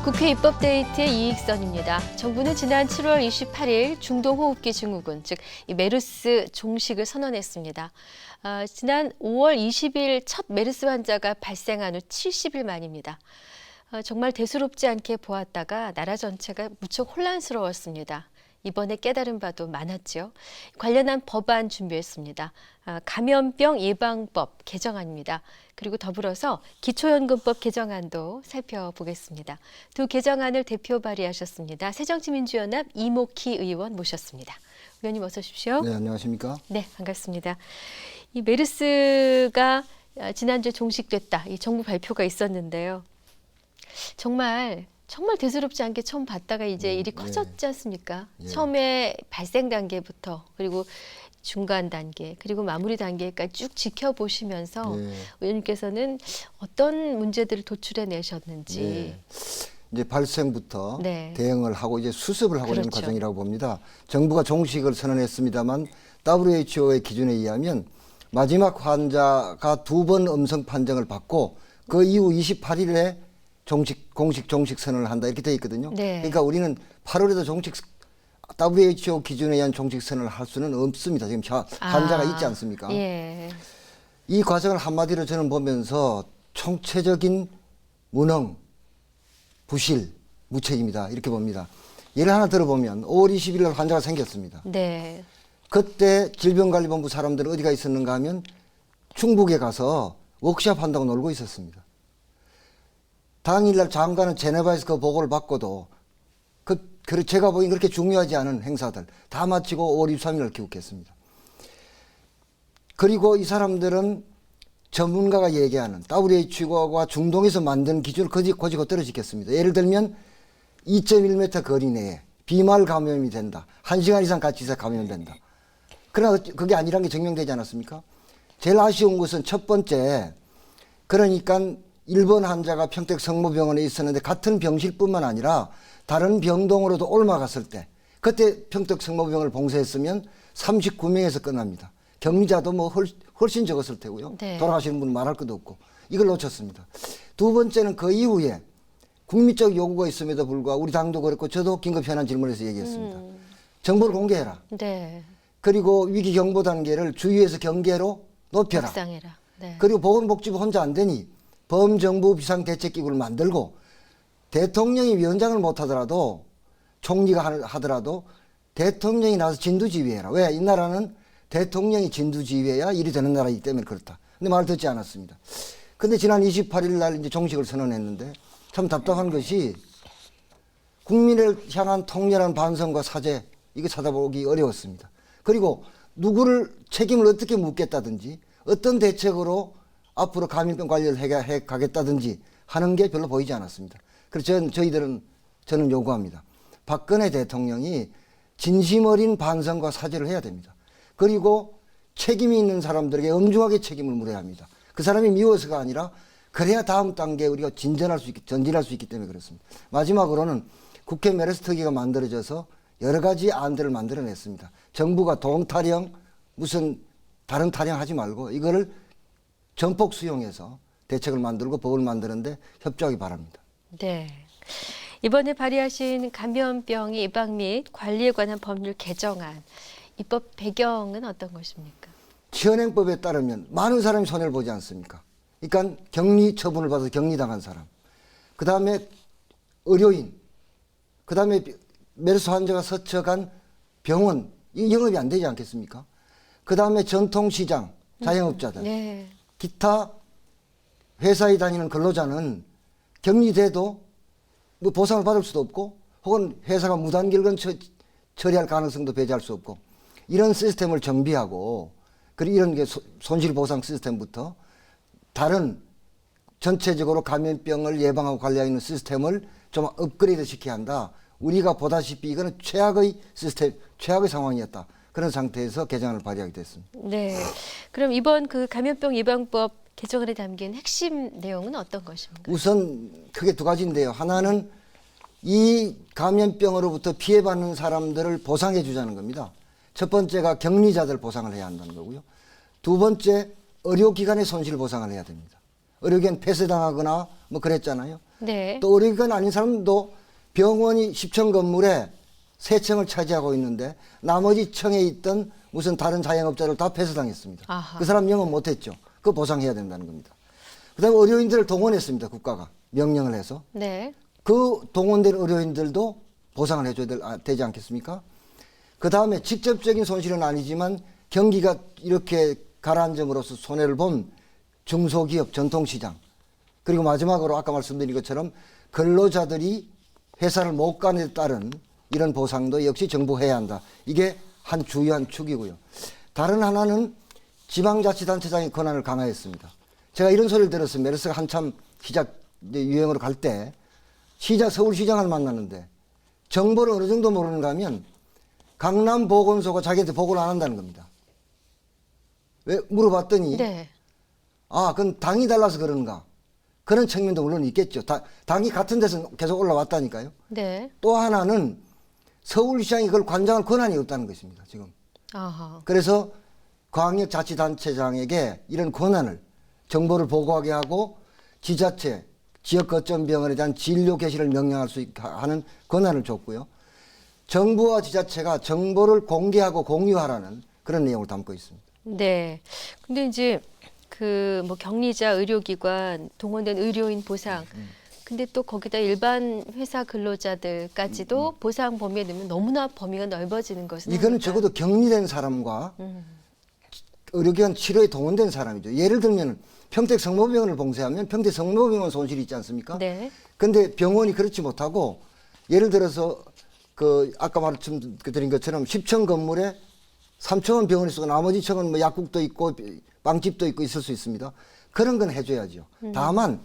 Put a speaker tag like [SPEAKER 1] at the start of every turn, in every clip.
[SPEAKER 1] 국회 입법데이트의 이익선입니다. 정부는 지난 7월 28일 중동호흡기 증후군, 즉 메르스 종식을 선언했습니다. 지난 5월 20일 첫 메르스 환자가 발생한 후 70일 만입니다. 정말 대수롭지 않게 보았다가 나라 전체가 무척 혼란스러웠습니다. 이번에 깨달은 바도 많았죠. 관련한 법안 준비했습니다. 감염병 예방법 개정안입니다. 그리고 더불어서 기초연금법 개정안도 살펴보겠습니다. 두 개정안을 대표 발의하셨습니다. 새정치민주연합 이목희 의원 모셨습니다. 의원님 어서 오십시오.
[SPEAKER 2] 네, 안녕하십니까?
[SPEAKER 1] 네, 반갑습니다. 이 메르스가 지난주에 종식됐다. 이 정부 발표가 있었는데요. 정말 대수롭지 않게 처음 봤다가 이제 일이 커졌지 않습니까?
[SPEAKER 2] 예.
[SPEAKER 1] 처음에 발생 단계부터 그리고 중간 단계 그리고 마무리 단계까지 쭉 지켜보시면서 의원님께서는 어떤 문제들을 도출해 내셨는지.
[SPEAKER 2] 이제 발생부터
[SPEAKER 1] 네.
[SPEAKER 2] 대응을 하고 이제 수습을 하고 있는
[SPEAKER 1] 그렇죠.
[SPEAKER 2] 과정이라고 봅니다. 정부가 종식을 선언했습니다만 WHO의 기준에 의하면 마지막 환자가 2번 음성 판정을 받고 그 이후 28일에 공식 종식 선언을 한다 이렇게 돼 있거든요.
[SPEAKER 1] 네.
[SPEAKER 2] 그러니까 우리는 8월에도 WHO 기준에 의한 종식 선언을 할 수는 없습니다. 지금 환자가 있지 않습니까?
[SPEAKER 1] 예.
[SPEAKER 2] 이 과정을 한마디로 저는 보면서 총체적인 무능, 부실, 무책임이다 이렇게 봅니다. 예를 하나 들어보면 5월 20일 날 환자가 생겼습니다.
[SPEAKER 1] 네.
[SPEAKER 2] 그때 질병관리본부 사람들은 어디가 있었는가 하면 충북에 가서 워크숍 한다고 놀고 있었습니다. 당일날 장관은 제네바에서 그 보고를 받고도 제가 보기엔 그렇게 중요하지 않은 행사들 다 마치고 5월 23일 날 귀국했습니다. 그리고 이 사람들은 전문가가 얘기하는 WHO가 중동에서 만든 기준을 거지고 지켰습니다. 예를 들면 2.1m 거리 내에 비말 감염이 된다. 1시간 이상 같이 있어 감염된다. 그러나 그게 아니라는 게 증명되지 않았습니까? 제일 아쉬운 것은 첫 번째, 그러니까 일본 환자가 평택 성모병원에 있었는데 같은 병실뿐만 아니라 다른 병동으로도 옮아갔을 때 그때 평택 성모병원을 봉쇄했으면 39명에서 끝납니다. 격리자도 뭐 훨씬 적었을 테고요.
[SPEAKER 1] 네.
[SPEAKER 2] 돌아가시는 분은 말할 것도 없고 이걸 놓쳤습니다. 두 번째는 그 이후에 국민적 요구가 있음에도 불구하고 우리 당도 그랬고 저도 긴급 현안 질문에서 얘기했습니다. 정보를 공개해라.
[SPEAKER 1] 네.
[SPEAKER 2] 그리고 위기 경보 단계를 주의에서 경계로 높여라.
[SPEAKER 1] 확산해라. 네.
[SPEAKER 2] 그리고 보건복지부 혼자 안 되니 범정부 비상대책기구를 만들고 대통령이 위원장을 못하더라도 총리가 하더라도 대통령이 나서 진두지휘해라. 왜? 이 나라는 대통령이 진두지휘해야 일이 되는 나라이기 때문에 그렇다. 근데 말 듣지 않았습니다. 근데 지난 28일 날 이제 종식을 선언했는데 참 답답한 것이 국민을 향한 통렬한 반성과 사죄 이거 찾아보기 어려웠습니다. 그리고 누구를 책임을 어떻게 묻겠다든지 어떤 대책으로 앞으로 감염병 관리를 해 가겠다든지 하는 게 별로 보이지 않았습니다. 그래서 저는 요구합니다. 박근혜 대통령이 진심 어린 반성과 사죄를 해야 됩니다. 그리고 책임이 있는 사람들에게 엄중하게 책임을 물어야 합니다. 그 사람이 미워서가 아니라 그래야 다음 단계에 우리가 전진할 수 있기 때문에 그렇습니다. 마지막으로는 국회 메르스 특위가 만들어져서 여러 가지 안들을 만들어냈습니다. 정부가 돈 타령 무슨 다른 타령하지 말고 이거를 전폭 수용해서 대책을 만들고 법을 만드는데 협조하기 바랍니다.
[SPEAKER 1] 네. 이번에 발의하신 감염병 예방 및 관리에 관한 법률 개정안, 입법 배경은 어떤 것입니까?
[SPEAKER 2] 현행법에 따르면 많은 사람이 손해를 보지 않습니까? 그러니까 격리 처분을 받아서 격리당한 사람, 그 다음에 의료인, 그 다음에 메르스 환자가 서쳐간 병원, 이 영업이 안 되지 않겠습니까? 그 다음에 전통시장, 자영업자들,
[SPEAKER 1] 네.
[SPEAKER 2] 기타 회사에 다니는 근로자는 격리돼도 뭐 보상을 받을 수도 없고 혹은 회사가 무단결근 처리할 가능성도 배제할 수 없고 이런 시스템을 정비하고 그리고 이런 게 손실보상 시스템부터 다른 전체적으로 감염병을 예방하고 관리하고 있는 시스템을 좀 업그레이드 시켜야 한다. 우리가 보다시피 이거는 최악의 시스템, 최악의 상황이었다. 그런 상태에서 개정안을 발의하게 됐습니다.
[SPEAKER 1] 네. 그럼 이번 그 감염병 예방법 개정안에 담긴 핵심 내용은 어떤 것입니까?
[SPEAKER 2] 우선 크게 두 가지인데요. 하나는 이 감염병으로부터 피해받는 사람들을 보상해 주자는 겁니다. 첫 번째가 격리자들 보상을 해야 한다는 거고요. 두 번째, 의료기관의 손실 보상을 해야 됩니다. 의료기관 폐쇄당하거나 뭐 그랬잖아요.
[SPEAKER 1] 네.
[SPEAKER 2] 또 의료기관 아닌 사람도 병원이 10층 건물에 3층을 차지하고 있는데 나머지 층에 있던 무슨 다른 자영업자를 다 폐쇄당했습니다.
[SPEAKER 1] 아하.
[SPEAKER 2] 그 사람 영업 못했죠. 그거 보상해야 된다는 겁니다. 그다음에 의료인들을 동원했습니다. 국가가 명령을 해서.
[SPEAKER 1] 네.
[SPEAKER 2] 그 동원된 의료인들도 보상을 해줘야 되지 않겠습니까? 그 다음에 직접적인 손실은 아니지만 경기가 이렇게 가라앉음으로써 손해를 본 중소기업, 전통시장, 그리고 마지막으로 아까 말씀드린 것처럼 근로자들이 회사를 못 가는 데 따른 이런 보상도 역시 정부해야 한다. 이게 한 주요한 축이고요. 다른 하나는 지방자치단체장의 권한을 강화했습니다. 제가 이런 소리를 들었어요. 메르스가 한참 시작 유행으로 갈 때 서울시장을 만났는데 정보를 어느 정도 모르는가 하면 강남보건소가 자기한테 보고를 안 한다는 겁니다. 왜 물어봤더니
[SPEAKER 1] 네.
[SPEAKER 2] 아, 그건 당이 달라서 그런가. 그런 측면도 물론 있겠죠. 당이 같은 데서 계속 올라왔다니까요.
[SPEAKER 1] 네.
[SPEAKER 2] 또 하나는 서울시장이 그걸 관장할 권한이 없다는 것입니다. 지금.
[SPEAKER 1] 아하.
[SPEAKER 2] 그래서 광역자치단체장에게 이런 권한을 정보를 보고하게 하고 지자체, 지역거점병원에 대한 진료 개시를 명령할 수 있게 하는 권한을 줬고요. 정부와 지자체가 정보를 공개하고 공유하라는 그런 내용을 담고 있습니다.
[SPEAKER 1] 네. 근데 이제 그 뭐 격리자, 의료기관, 동원된 의료인 보상. 근데 또 거기다 일반 회사 근로자들까지도 보상 범위에 넣으면 너무나 범위가 넓어지는 것은
[SPEAKER 2] 이거는
[SPEAKER 1] 아닐까요?
[SPEAKER 2] 적어도 격리된 사람과 의료기관 치료에 동원된 사람이죠. 예를 들면 평택 성모병원을 봉쇄하면 평택 성모병원 손실이 있지 않습니까?
[SPEAKER 1] 네.
[SPEAKER 2] 근데 병원이 그렇지 못하고 예를 들어서 그 아까 말씀드린 것처럼 10층 건물에 3층은 병원이 있고 나머지 층은 뭐 약국도 있고 빵집도 있고 있을 수 있습니다. 그런 건 해줘야죠. 다만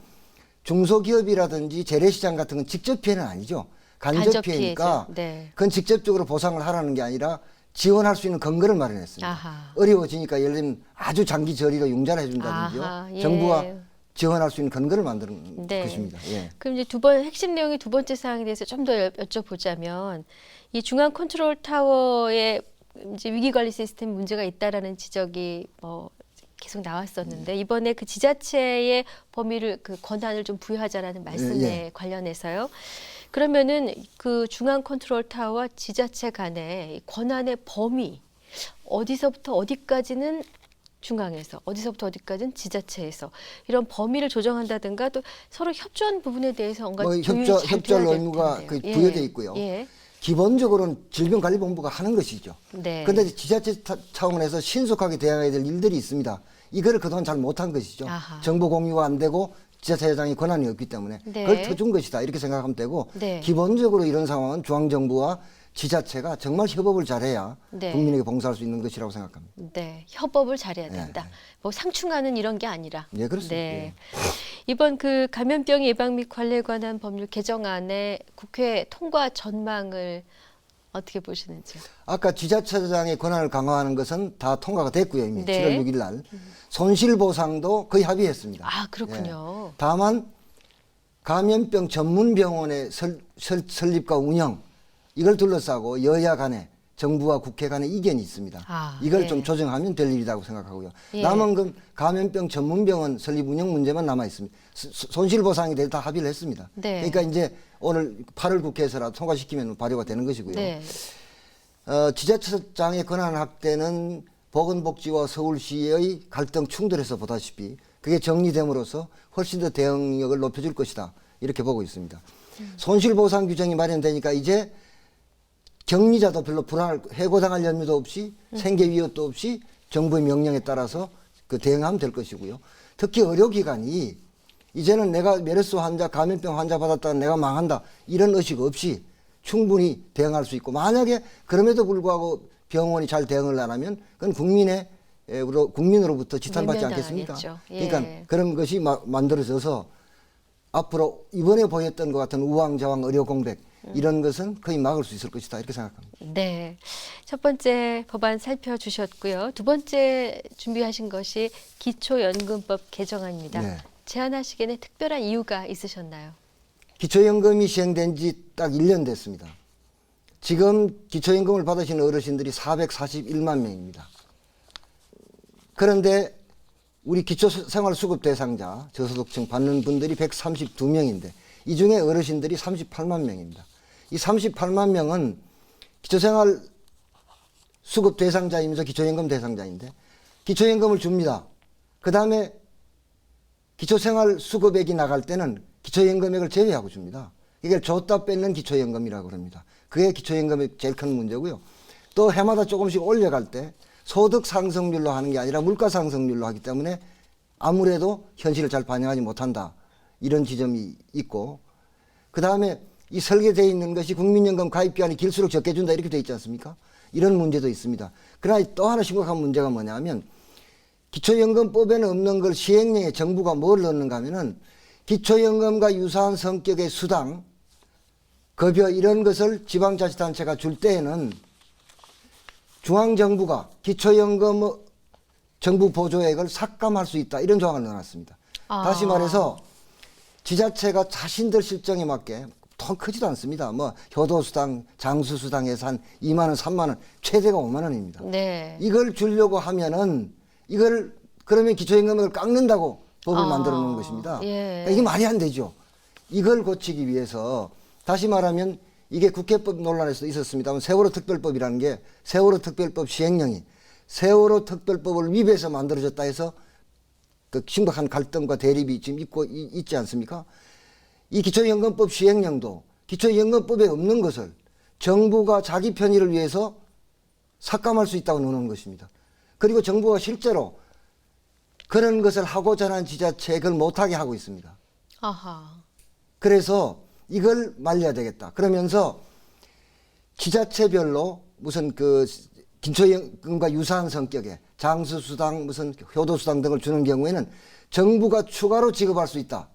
[SPEAKER 2] 중소기업이라든지 재래시장 같은 건 직접 피해는 아니죠. 간접
[SPEAKER 1] 간접
[SPEAKER 2] 피해니까
[SPEAKER 1] 피해죠. 네.
[SPEAKER 2] 그건 직접적으로 보상을 하라는 게 아니라 지원할 수 있는 근거를 마련했습니다.
[SPEAKER 1] 아하.
[SPEAKER 2] 어려워지니까 예를 들면 아주 장기 저리로 융자를 해준다든지요.
[SPEAKER 1] 아하, 예.
[SPEAKER 2] 정부가 지원할 수 있는 근거를 만드는
[SPEAKER 1] 네.
[SPEAKER 2] 것입니다. 예.
[SPEAKER 1] 그럼 이제 핵심 내용의 두 번째 사항에 대해서 좀 더 여쭤보자면 이 중앙 컨트롤 타워에 이제 위기 관리 시스템 문제가 있다라는 지적이 뭐 계속 나왔었는데 이번에 그 지자체의 범위를 그 권한을 좀 부여하자라는 말씀에
[SPEAKER 2] 예.
[SPEAKER 1] 관련해서요. 그러면은 그 중앙 컨트롤 타워와 지자체 간의 이 권한의 범위 어디서부터 어디까지는 중앙에서 어디서부터 어디까지는 지자체에서 이런 범위를 조정한다든가 또 서로 협조하는 부분에 대해서 뭔가
[SPEAKER 2] 뭐
[SPEAKER 1] 조율이 잘
[SPEAKER 2] 협조할
[SPEAKER 1] 돼야 될
[SPEAKER 2] 의무가
[SPEAKER 1] 텐데요.
[SPEAKER 2] 그 부여돼 있고요.
[SPEAKER 1] 예.
[SPEAKER 2] 기본적으로는 질병관리본부가 하는 것이죠.
[SPEAKER 1] 네.
[SPEAKER 2] 그런데 지자체 차원에서 신속하게 대응해야 될 일들이 있습니다. 이거를 그동안 잘 못한 것이죠.
[SPEAKER 1] 아하.
[SPEAKER 2] 정보 공유가 안 되고 지자체장이 권한이 없기 때문에
[SPEAKER 1] 네.
[SPEAKER 2] 그걸 터준 것이다 이렇게 생각하면 되고
[SPEAKER 1] 네.
[SPEAKER 2] 기본적으로 이런 상황은 중앙정부와 지자체가 정말 협업을 잘해야
[SPEAKER 1] 네.
[SPEAKER 2] 국민에게 봉사할 수 있는 것이라고 생각합니다.
[SPEAKER 1] 네, 협업을 잘해야 된다. 뭐 상충하는 이런 게 아니라.
[SPEAKER 2] 예, 그렇습니다.
[SPEAKER 1] 네. 이번 그 감염병 예방 및 관리에 관한 법률 개정안의 국회 통과 전망을 어떻게 보시는지요?
[SPEAKER 2] 아까 지자체장의 권한을 강화하는 것은 다 통과가 됐고요. 이미
[SPEAKER 1] 네.
[SPEAKER 2] 7월 6일 날. 손실보상도 거의 합의했습니다.
[SPEAKER 1] 아, 그렇군요.
[SPEAKER 2] 예. 다만 감염병 전문병원의 설립과 운영 이걸 둘러싸고 여야 간에 정부와 국회 간에 이견이 있습니다.
[SPEAKER 1] 아,
[SPEAKER 2] 이걸
[SPEAKER 1] 예.
[SPEAKER 2] 좀 조정하면 될 일이라고 생각하고요.
[SPEAKER 1] 예.
[SPEAKER 2] 남은 건 감염병 전문병원 설립 운영 문제만 남아 있습니다. 손실보상에 대해 다 합의를 했습니다.
[SPEAKER 1] 네.
[SPEAKER 2] 그러니까 이제 오늘 8월 국회에서라도 통과시키면 발효가 되는 것이고요.
[SPEAKER 1] 네.
[SPEAKER 2] 지자체장의 권한 확대는 보건복지와 서울시의 갈등 충돌에서 보다시피 그게 정리됨으로써 훨씬 더 대응력을 높여줄 것이다. 이렇게 보고 있습니다. 손실보상 규정이 마련되니까 이제 격리자도 별로 해고당할 염려도 없이 생계 위협도 없이 정부의 명령에 따라서 그 대응하면 될 것이고요. 특히 의료기관이 이제는 내가 메르스 환자, 감염병 환자 받았다 내가 망한다 이런 의식 없이 충분히 대응할 수 있고 만약에 그럼에도 불구하고 병원이 잘 대응을 안 하면 그건 국민으로부터 지탄받지 않겠습니까?
[SPEAKER 1] 외면당하겠죠. 예.
[SPEAKER 2] 그러니까 그런 것이 만들어져서 앞으로 이번에 보였던 것 같은 우왕좌왕 의료 공백 이런 것은 거의 막을 수 있을 것이다 이렇게 생각합니다.
[SPEAKER 1] 네. 첫 번째 법안 살펴주셨고요. 두 번째 준비하신 것이 기초연금법 개정안입니다.
[SPEAKER 2] 네.
[SPEAKER 1] 제안하시기에는 특별한 이유가 있으셨나요?
[SPEAKER 2] 기초연금이 시행된 지 딱 1년 됐습니다. 지금 기초연금을 받으시는 어르신들이 441만 명입니다. 그런데 우리 기초생활수급 대상자 저소득층 받는 분들이 132명인데 이 중에 어르신들이 38만 명입니다. 이 38만 명은 기초생활수급 대상자이면서 기초연금 대상자인데 기초연금을 줍니다. 그 다음에 기초생활수급액이 나갈 때는 기초연금액을 제외하고 줍니다. 이걸 줬다 뺏는 기초연금이라고 합니다. 그게 기초연금의 제일 큰 문제고요. 또 해마다 조금씩 올려갈 때 소득 상승률로 하는 게 아니라 물가 상승률로 하기 때문에 아무래도 현실을 잘 반영하지 못한다. 이런 지점이 있고 그 다음에 이 설계되어 있는 것이 국민연금 가입기간이 길수록 적게 준다 이렇게 되어 있지 않습니까? 이런 문제도 있습니다. 그러나 또 하나 심각한 문제가 뭐냐면 기초연금법에는 없는 걸 시행령에 정부가 뭘 넣는가 하면은 기초연금과 유사한 성격의 수당, 급여 이런 것을 지방자치단체가 줄 때에는 중앙정부가 기초연금 정부 보조액을 삭감할 수 있다. 이런 조항을 넣어놨습니다. 다시 말해서 지자체가 자신들 실정에 맞게 돈 크지도 않습니다. 뭐 효도수당, 장수수당 예산 2만 원, 3만 원, 최대가 5만 원입니다.
[SPEAKER 1] 네.
[SPEAKER 2] 이걸 주려고 하면은 이걸 그러면 기초연금을 깎는다고 법을 만들어 놓은 것입니다.
[SPEAKER 1] 예.
[SPEAKER 2] 그러니까 이게 말이 안 되죠. 이걸 고치기 위해서 다시 말하면 이게 국회법 논란에서 있었습니다만 세월호 특별법이라는 게 세월호 특별법 시행령이 세월호 특별법을 위배해서 만들어졌다 해서 그 심각한 갈등과 대립이 지금 있지 않습니까? 이 기초연금법 시행령도 기초연금법에 없는 것을 정부가 자기 편의를 위해서 삭감할 수 있다고 넣어놓은 것입니다. 그리고 정부가 실제로 그런 것을 하고자 하는 지자체에 그걸 못하게 하고 있습니다.
[SPEAKER 1] 아하.
[SPEAKER 2] 그래서 이걸 말려야 되겠다. 그러면서 지자체별로 무슨 그 기초연금과 유사한 성격의 장수수당, 무슨 효도수당 등을 주는 경우에는 정부가 추가로 지급할 수 있다.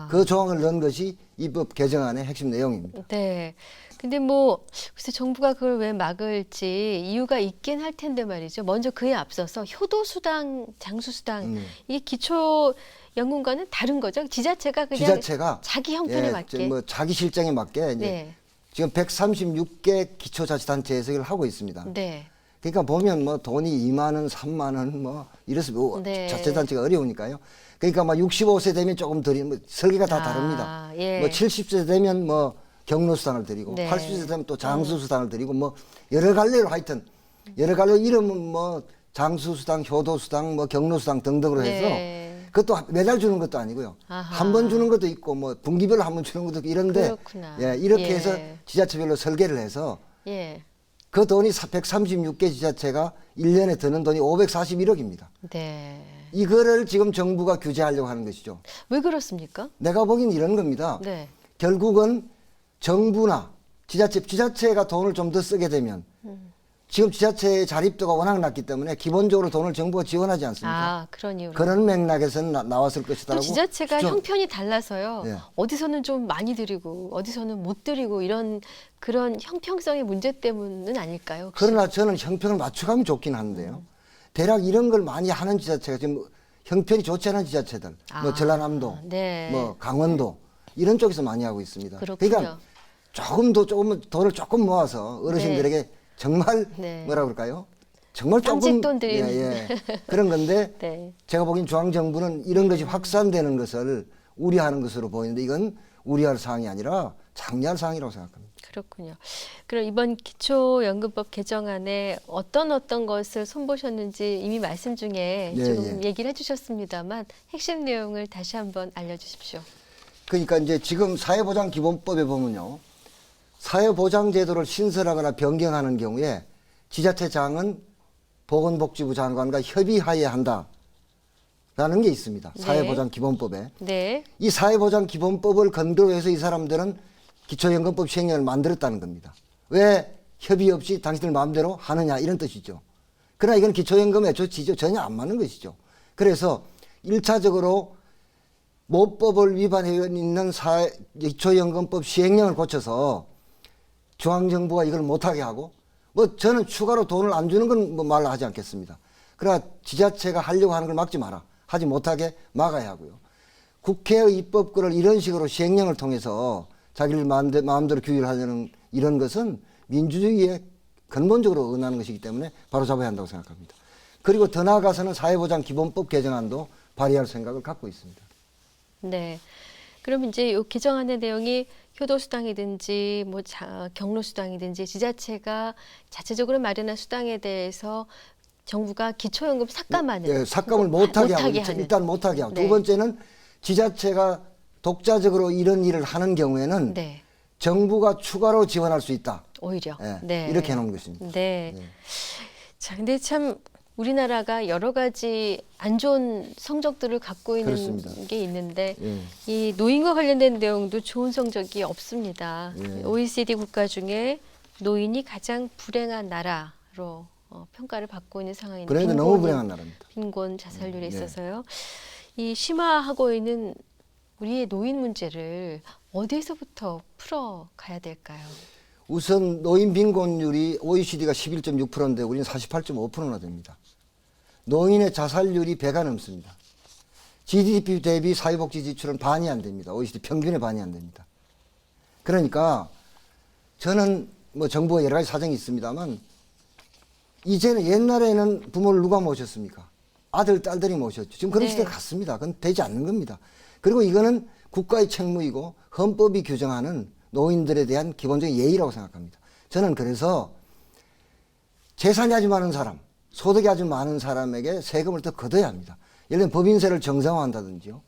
[SPEAKER 2] 그 조항을 넣은 것이 이 법 개정안의 핵심 내용입니다.
[SPEAKER 1] 네. 근데 뭐 글쎄 정부가 그걸 왜 막을지 이유가 있긴 할 텐데 말이죠. 먼저 그에 앞서서 효도수당, 장수수당 이게 기초연금과는 다른 거죠. 지자체가 그냥
[SPEAKER 2] 지자체가
[SPEAKER 1] 자기 형편에 맞게.
[SPEAKER 2] 뭐 자기 실정에 맞게 이제
[SPEAKER 1] 네.
[SPEAKER 2] 지금 136개 기초자치단체에서 이걸 하고 있습니다.
[SPEAKER 1] 네.
[SPEAKER 2] 그러니까 보면 뭐 돈이 2만 원, 3만 원 뭐 이래서
[SPEAKER 1] 네.
[SPEAKER 2] 자치단체가 어려우니까요. 그러니까 막 65세 되면 조금 더 뭐 설계가 다 다릅니다.
[SPEAKER 1] 예.
[SPEAKER 2] 뭐 70세 되면 뭐 경로수당을 드리고
[SPEAKER 1] 네.
[SPEAKER 2] 80세 되면 또 장수수당을 드리고 뭐 여러 갈래로 하여튼 여러 갈래 이름은 뭐 장수수당, 효도수당, 뭐 경로수당 등등으로 해서
[SPEAKER 1] 네.
[SPEAKER 2] 그것도 매달 주는 것도 아니고요.
[SPEAKER 1] 아하.
[SPEAKER 2] 한 번 주는 것도 있고 뭐 분기별로 한 번 주는 것도 있고 이런데
[SPEAKER 1] 그렇구나.
[SPEAKER 2] 예, 이렇게
[SPEAKER 1] 예.
[SPEAKER 2] 해서 지자체별로 설계를 해서
[SPEAKER 1] 예.
[SPEAKER 2] 그 돈이 136개 지자체가 1년에 드는 돈이 541억입니다.
[SPEAKER 1] 네.
[SPEAKER 2] 이거를 지금 정부가 규제하려고 하는 것이죠.
[SPEAKER 1] 왜 그렇습니까?
[SPEAKER 2] 내가 보기엔 이런 겁니다.
[SPEAKER 1] 네.
[SPEAKER 2] 결국은 정부나 지자체가 돈을 좀 더 쓰게 되면 지금 지자체의 자립도가 워낙 낮기 때문에 기본적으로 돈을 정부가 지원하지 않습니까?
[SPEAKER 1] 그런 이유로.
[SPEAKER 2] 그런 맥락에서는 나왔을
[SPEAKER 1] 또
[SPEAKER 2] 것이다라고.
[SPEAKER 1] 지자체가 형편이 달라서요.
[SPEAKER 2] 예.
[SPEAKER 1] 어디서는 좀 많이 드리고 어디서는 못 드리고 이런 그런 형평성의 문제 때문은 아닐까요? 혹시?
[SPEAKER 2] 그러나 저는 형평을 맞춰가면 좋긴 한데요. 대략 이런 걸 많이 하는 지자체가 지금 형편이 좋지 않은 지자체들, 뭐 전라남도,
[SPEAKER 1] 네.
[SPEAKER 2] 뭐 강원도 이런 쪽에서 많이 하고 있습니다.
[SPEAKER 1] 그렇군요.
[SPEAKER 2] 그러니까 조금 돈을 조금 모아서 어르신들에게 정말
[SPEAKER 1] 네.
[SPEAKER 2] 뭐라 그럴까요? 정말 조금
[SPEAKER 1] 깜찍돈 드리는.
[SPEAKER 2] 그런 건데
[SPEAKER 1] 네.
[SPEAKER 2] 제가 보기엔 중앙정부는 이런 것이 확산되는 것을 우려하는 것으로 보이는데 이건 우려할 사항이 아니라 장려할 사항이라고 생각합니다.
[SPEAKER 1] 그렇군요. 그럼 이번 기초연금법 개정안에 어떤 것을 손보셨는지 이미 말씀 중에
[SPEAKER 2] 예,
[SPEAKER 1] 조금
[SPEAKER 2] 예.
[SPEAKER 1] 얘기를 해주셨습니다만 핵심 내용을 다시 한번 알려주십시오.
[SPEAKER 2] 그러니까 이제 지금 사회보장기본법에 보면요. 사회보장제도를 신설하거나 변경하는 경우에 지자체장은 보건복지부 장관과 협의하에 한다라는 게 있습니다.
[SPEAKER 1] 네.
[SPEAKER 2] 사회보장기본법에.
[SPEAKER 1] 네.
[SPEAKER 2] 이 사회보장기본법을 근거로 해서 이 사람들은 기초연금법 시행령을 만들었다는 겁니다. 왜 협의 없이 당신들 마음대로 하느냐 이런 뜻이죠. 그러나 이건 기초연금에 전혀 안 맞는 것이죠. 그래서 1차적으로 모법을 위반해 있는 기초연금법 시행령을 고쳐서 중앙정부가 이걸 못하게 하고 뭐 저는 추가로 돈을 안 주는 건 뭐 말로 하지 않겠습니다. 그러나 지자체가 하려고 하는 걸 막지 마라. 하지 못하게 막아야 하고요. 국회의 입법권을 이런 식으로 시행령을 통해서 자기를 마음대로 규율 하려는 이런 것은 민주주의에 근본적으로 응하는 것이기 때문에 바로 잡아야 한다고 생각합니다. 그리고 더 나아가서는 사회보장 기본법 개정안도 발의할 생각을 갖고 있습니다.
[SPEAKER 1] 네. 그럼 이제 요 개정안의 내용이 효도수당이든지 뭐 경로수당이든지 지자체가 자체적으로 마련한 수당에 대해서 정부가 기초연금 삭감하는,
[SPEAKER 2] 예, 삭감을 못하게 하고
[SPEAKER 1] 하는.
[SPEAKER 2] 일단 못하게 하고
[SPEAKER 1] 네.
[SPEAKER 2] 두 번째는 지자체가 독자적으로 이런 일을 하는 경우에는
[SPEAKER 1] 네.
[SPEAKER 2] 정부가 추가로 지원할 수 있다.
[SPEAKER 1] 오히려.
[SPEAKER 2] 예,
[SPEAKER 1] 네.
[SPEAKER 2] 이렇게 해놓은 것입니다.
[SPEAKER 1] 네.
[SPEAKER 2] 네.
[SPEAKER 1] 자, 근데 참 우리나라가 여러 가지 안 좋은 성적들을 갖고 있는
[SPEAKER 2] 그렇습니다.
[SPEAKER 1] 게 있는데
[SPEAKER 2] 예.
[SPEAKER 1] 이 노인과 관련된 내용도 좋은 성적이 없습니다.
[SPEAKER 2] 예.
[SPEAKER 1] OECD 국가 중에 노인이 가장 불행한 나라로 평가를 받고 있는 상황인데
[SPEAKER 2] 그런데 너무 불행한 나라입니다.
[SPEAKER 1] 빈곤 자살률에
[SPEAKER 2] 네.
[SPEAKER 1] 있어서요. 이 심화하고 있는 우리의 노인 문제를 어디에서부터 풀어가야 될까요?
[SPEAKER 2] 우선 노인 빈곤율이 OECD가 11.6%인데 우리는 48.5%나 됩니다. 노인의 자살률이 배가 넘습니다. GDP 대비 사회복지 지출은 반이 안 됩니다. OECD 평균의 반이 안 됩니다. 그러니까 저는 뭐 정부가 여러 가지 사정이 있습니다만 이제는 옛날에는 부모를 누가 모셨습니까? 아들, 딸들이 모셨죠. 지금 그런
[SPEAKER 1] 네.
[SPEAKER 2] 시대가 갔습니다. 그건 되지 않는 겁니다. 그리고 이거는 국가의 책무이고 헌법이 규정하는 노인들에 대한 기본적인 예의라고 생각합니다. 저는 그래서 재산이 아주 많은 사람, 소득이 아주 많은 사람에게 세금을 더 걷어야 합니다. 예를 들면 법인세를 정상화한다든지요.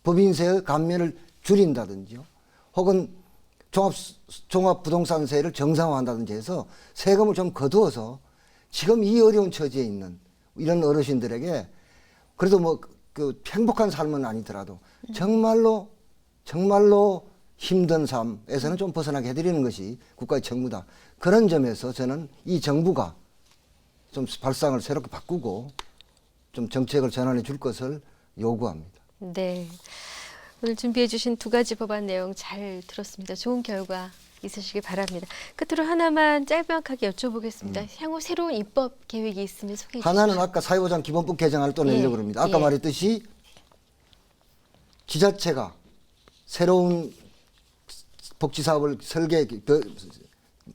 [SPEAKER 2] 법인세의 감면을 줄인다든지요. 혹은 종합부동산세를 정상화한다든지 해서 세금을 좀 거두어서 지금 이 어려운 처지에 있는 이런 어르신들에게 그래도 뭐 그 행복한 삶은 아니더라도 정말로 힘든 삶에서는 좀 벗어나게 해드리는 것이 국가의 책무다. 그런 점에서 저는 이 정부가 좀 발상을 새롭게 바꾸고 좀 정책을 전환해 줄 것을 요구합니다.
[SPEAKER 1] 네. 오늘 준비해 주신 두 가지 법안 내용 잘 들었습니다. 좋은 결과 있으시길 바랍니다. 끝으로 하나만 짧게 여쭤보겠습니다. 향후 새로운 입법 계획이 있으면 소개해 주시죠.
[SPEAKER 2] 하나는 아까 사회보장 기본법 개정안을 또 내려고 합니다. 아까
[SPEAKER 1] 예.
[SPEAKER 2] 말했듯이 지자체가 새로운 복지사업을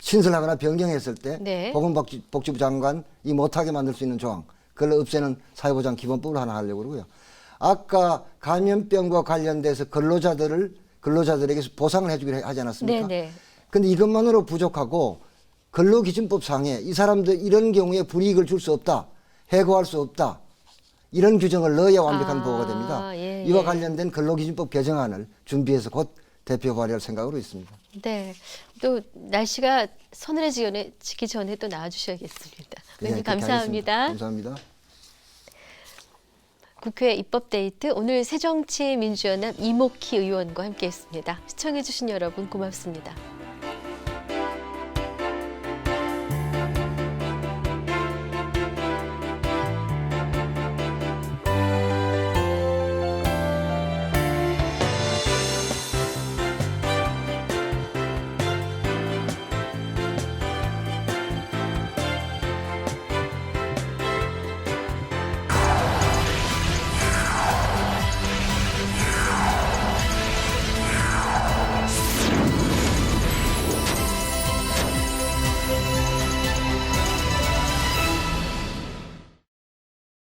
[SPEAKER 2] 신설하거나 변경했을 때
[SPEAKER 1] 네.
[SPEAKER 2] 보건복지부 장관이 못하게 만들 수 있는 조항 그걸 없애는 사회보장 기본법을 하나 하려고 그러고요. 아까 감염병과 관련돼서 근로자들에게 보상을 해주기로 하지 않았습니까?
[SPEAKER 1] 네네.
[SPEAKER 2] 근데 이것만으로 부족하고 근로기준법상에 이 사람들 이런 경우에 불이익을 줄 수 없다. 해고할 수 없다. 이런 규정을 넣어야 완벽한 보호가 됩니다.
[SPEAKER 1] 예,
[SPEAKER 2] 이와
[SPEAKER 1] 예.
[SPEAKER 2] 관련된 근로기준법 개정안을 준비해서 곧 대표 발의할 생각으로 있습니다.
[SPEAKER 1] 네. 또 날씨가 서늘해지기 전에 또 나와주셔야겠습니다.
[SPEAKER 2] 네,
[SPEAKER 1] 의원님
[SPEAKER 2] 그렇게
[SPEAKER 1] 감사합니다.
[SPEAKER 2] 하겠습니다. 감사합니다.
[SPEAKER 1] 국회 입법데이트 오늘 새정치민주연합 이목희 의원과 함께했습니다. 시청해주신 여러분 고맙습니다.